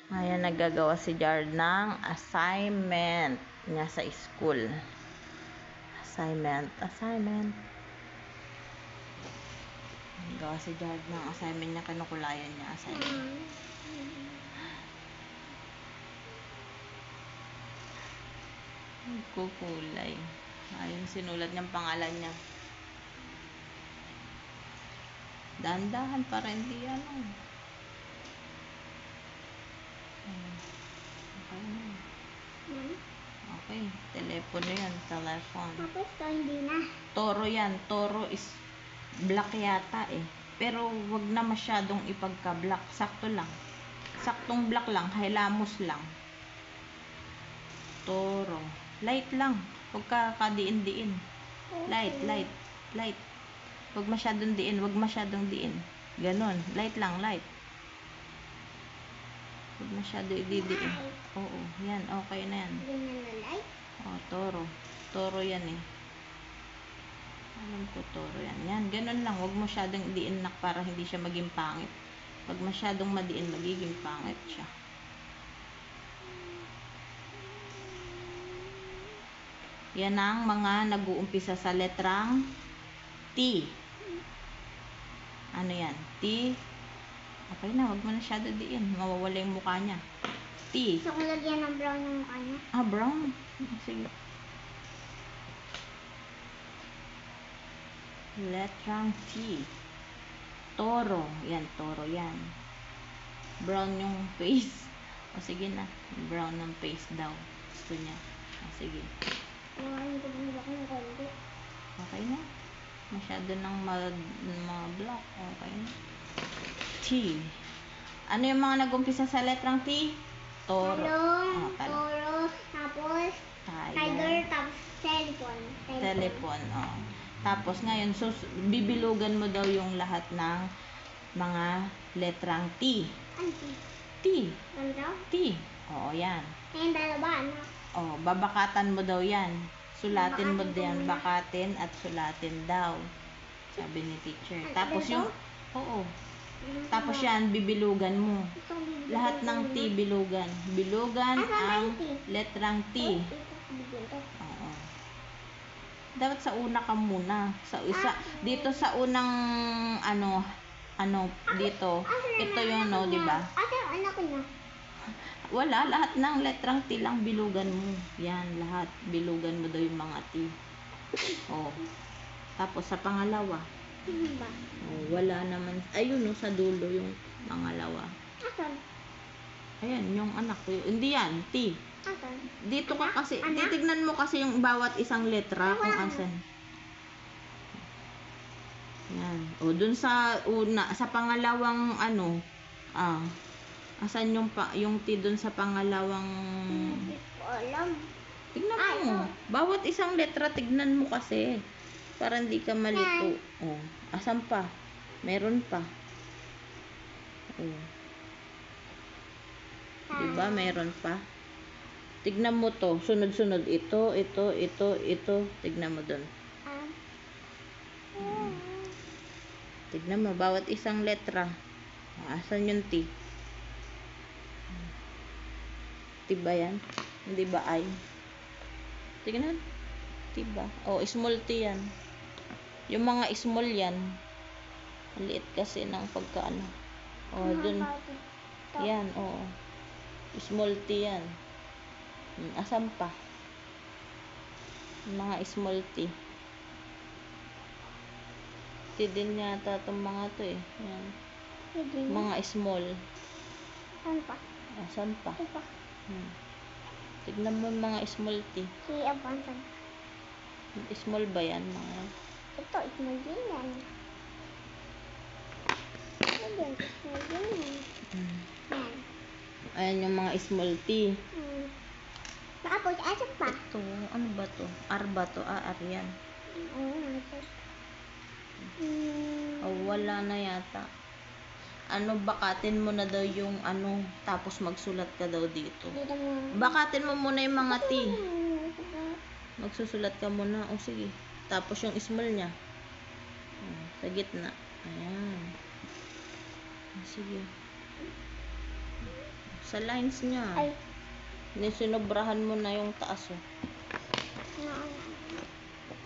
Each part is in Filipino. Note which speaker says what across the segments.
Speaker 1: Ayan, naggagawa si Jared ng assignment niya sa school. Assignment. Naggawa si Jared ng assignment niya, kinukulayan niya assignment. Kukulay. Ayun, sinulat niyang pangalan niya. Dahan-dahan para hindi Okay na. Okay, telepono yan, telephone.
Speaker 2: Tapos hindi na.
Speaker 1: Toro yan, toro is black yata eh. Pero wag na masyadong ipagka-black, sakto lang. Saktong black lang, hilamos lang. Toro. Light lang, huwag ka kadiin-diin. Light. Wag masyadong diin. Ganon, light lang, light. Huwag masyado ididiin. Oo, yan, okay na yan. Oh, toro. Toro yan eh. Alam ko, toro yan. Yan, ganun lang. Huwag masyadong idiin para hindi siya maging pangit. Pag masyadong madiin, magiging pangit siya. Yan ang mga nag-uumpisa sa letrang T. Ano yan? T. Okay na, huwag mo na masyado diin. Mawawala yung mukha niya. T.
Speaker 2: Gusto ko lagyan ng brown yung mukha niya.
Speaker 1: Ah, brown. Sige. Letrang T. Toro. Yan, toro yan. Brown yung face. O sige na. Brown ng face daw. Gusto niya. O sige. Okay na. Masyado nang ma-block. Okay na. T. Ano yung mga nag-umpisa sa letrang T? Toro.
Speaker 2: Talong, toro, tapos tiger, tapos telephone.
Speaker 1: Telephone, oh. Tapos ngayon, bibilugan mo daw yung lahat ng mga letrang T.
Speaker 2: Ano T?
Speaker 1: T.
Speaker 2: Ano daw?
Speaker 1: T. Oo, yan.
Speaker 2: Ngayon dalawa, ano?
Speaker 1: Oh, babakatan mo daw yan. Sulatin mo din, bakatin at sulatin daw. Sabi ni teacher. Tapos yung, oo. Tapos yan, bibilugan mo. Lahat ng T, bilugan. Bilugan ang letrang T. Oo. Dapat sa una ka muna. Sa isa, dito sa unang, dito. Ito yung, no, di ba?
Speaker 2: Ate, anak ko na.
Speaker 1: Wala, lahat ng letrang T lang bilugan mo. Yan, lahat. Bilugan mo daw yung mga T. Oh. Tapos sa pangalawa. Oh, wala naman. Ayun, no, sa dulo yung pangalawa.
Speaker 2: Asan?
Speaker 1: Ayan, yung anak ko. Hindi yan, T.
Speaker 2: Asan?
Speaker 1: Dito ka kasi, titignan mo kasi yung bawat isang letra kung asan. Yan. O, dun sa pangalawang asan yung T dun sa pangalawang...
Speaker 2: Hindi ko alam.
Speaker 1: Tignan mo. Bawat isang letra, tignan mo kasi. Para hindi ka malito. O, asan pa? Meron pa. O. Diba? Meron pa. Tignan mo to. Sunod-sunod. Ito. Tignan mo dun. Tignan mo. Bawat isang letra. Asan yung T? T ba yan? Hindi ba I? Tignan. T ba? O, small T yan. Yung mga small yan. Maliit kasi ng pagkaano. O, dun. Yan, oo. Small T yan. Asan pa? Mga small T. T din yata itong mga to eh. Yan. Mga small.
Speaker 2: Asan pa?
Speaker 1: Asan pa? Tignan mo yung mga small T.
Speaker 2: Si Abansan.
Speaker 1: Small ba yan? Mga...
Speaker 2: Ito, small din yan. Ayan, small din yan. Yan.
Speaker 1: Ayan yung mga small T.
Speaker 2: Tapos, asan pa?
Speaker 1: Ito, ano ba to? R ba to? R yan. Wala na yata. Bakatin mo na daw yung tapos magsulat ka daw dito. Bakatin mo muna yung mga T. Magsusulat ka muna. O sige. Tapos yung small niya. Sa gitna. Ayan. Sige. Sa lines niya.
Speaker 2: Ay.
Speaker 1: Sinobrahan mo na yung taas, oh.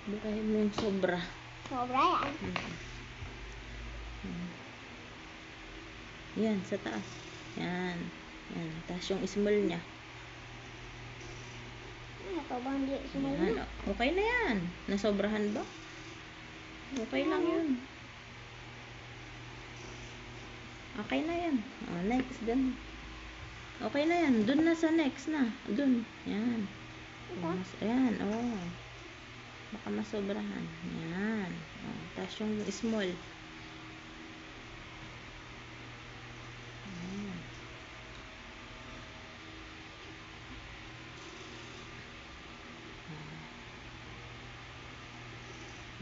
Speaker 1: Burahin mo yung sobra.
Speaker 2: Sobra yan.
Speaker 1: Yan, sa taas. Yan. Yan. Taas yung small niya.
Speaker 2: Ito ba hindi sumali?
Speaker 1: Yan. Okay na yan. Nasobrahan ba? Okay lang yun. Okay na yan. Oh, next. Dun. Okay na yan. Dun na sa next na. Dun. Yan. Ayan. Oh. Baka masobrahan. Yan. Oh, taas yung small. Ayan.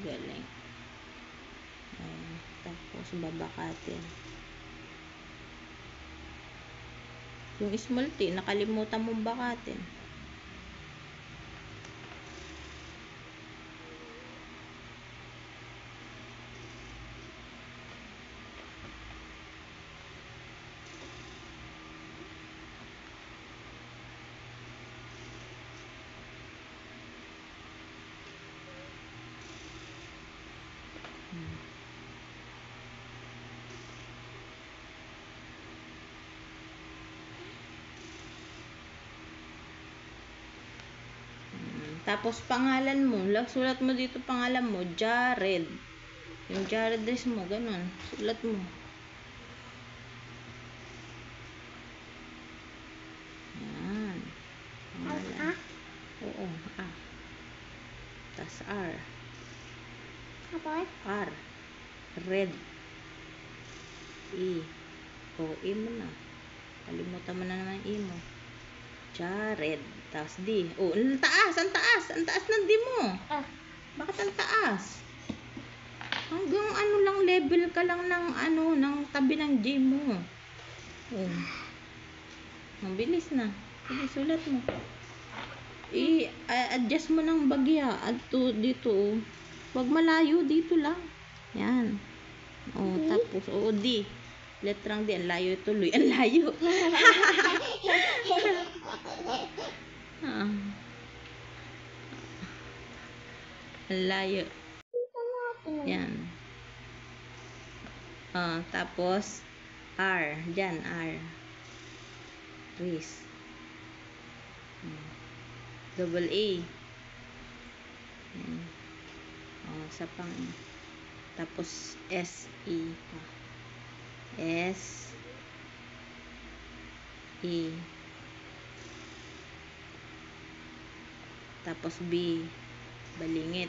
Speaker 1: Galing. Ayan. Tapos babakatin. Yung small T, nakalimutan mong bakatin. Tapos pangalan mo, sulat mo dito pangalan mo, Jared. Yung Jared dress mo, ganun. Sulat mo. Yan. Pangalan. Oo, A. Tas R.
Speaker 2: Tapos?
Speaker 1: R. Red. E. O, E mo na. Kalimutan mo na naman E mo. Jared. Tapos D. Oh, ang taas, ang taas. Ang taas ng D mo. Bakit ang taas? Hanggang ano lang, level ka lang ng ano, ng tabi ng J mo. Oh. Ang bilis na. Sige, sulat mo. I-adjust mo ng bagya. Adto dito, oh. Huwag malayo, dito lang. Yan. Oh, tapos, oh, D. Letrang D. Ang layo tuloy. Ang layo. Ang layo. Yan. Tapos, R. Diyan, R. Riz. Double A. Yan. Sa pang. Tapos, S, E. S, E. Tapos, B. Balingit.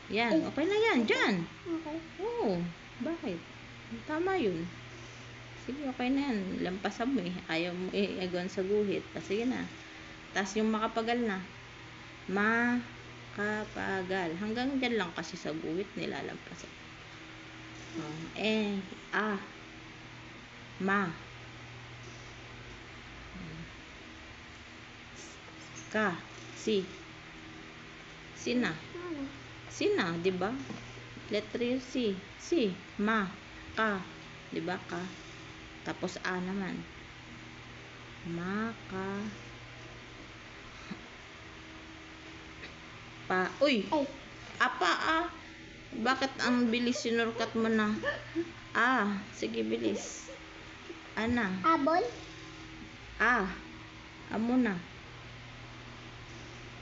Speaker 1: Yan. Okay na yan. Diyan.
Speaker 2: Okay.
Speaker 1: Oo. Bakit? Tama yun. Sige, okay na yan. Lampasan mo eh. Ayaw mo agawan sa guhit. Sige na. Tapos yung makapagal na. Makapagal. Hanggang dyan lang kasi sa guhit nilalampasan. Ma. Ka. Si. Sina. Sina, di ba? Letter C. Si. Ma. Ka. Di ba? Ka. Tapos A naman. Maka. Pa. Uy! Apa A. Bakit ang bilis sinurkat mo na? A. Sige, bilis. Ana.
Speaker 2: Abol?
Speaker 1: A. Amo na.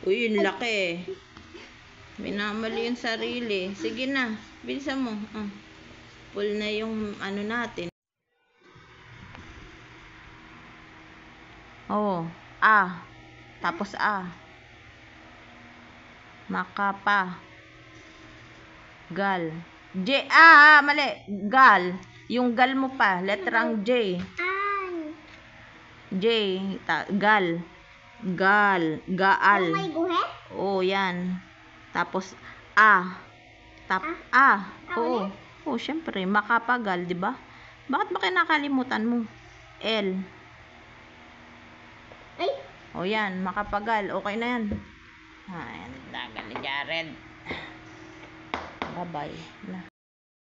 Speaker 1: Uy, yun laki. Minamali yung sarili. Sige na. Bilisan mo. Full na yung ano natin. A. Tapos A. Makapa. Gal. J. Mali. Gal. Yung gal mo pa. Letrang J. J. Gal. Gal. Gaal.
Speaker 2: Yung may guhit?
Speaker 1: Oo, yan. Tapos A. A. Oo. Oo, syempre. Makapagal, di ba? Bakit ba kinakalimutan mo? L.
Speaker 2: Ay.
Speaker 1: O yan, makapagal. Okay na yan. Ayan, dagal ni Jared. Bye-bye. Na.